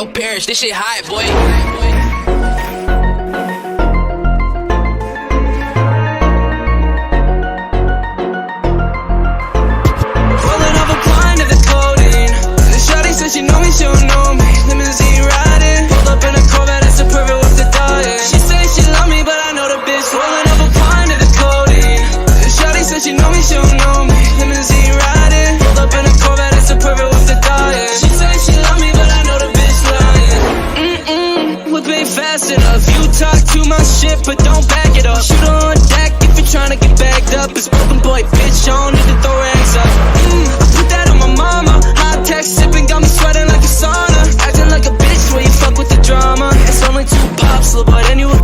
your parents, this shit hot, boy. Rolling up a pint of the codeine. The shawty said she know me, she don't know me. Limousine riding, pulled up in a Corvette, that's a perfect with the dying. She say she love me, but I know the bitch. Rolling up a pint of the codeine. The shawty said she know me, she don't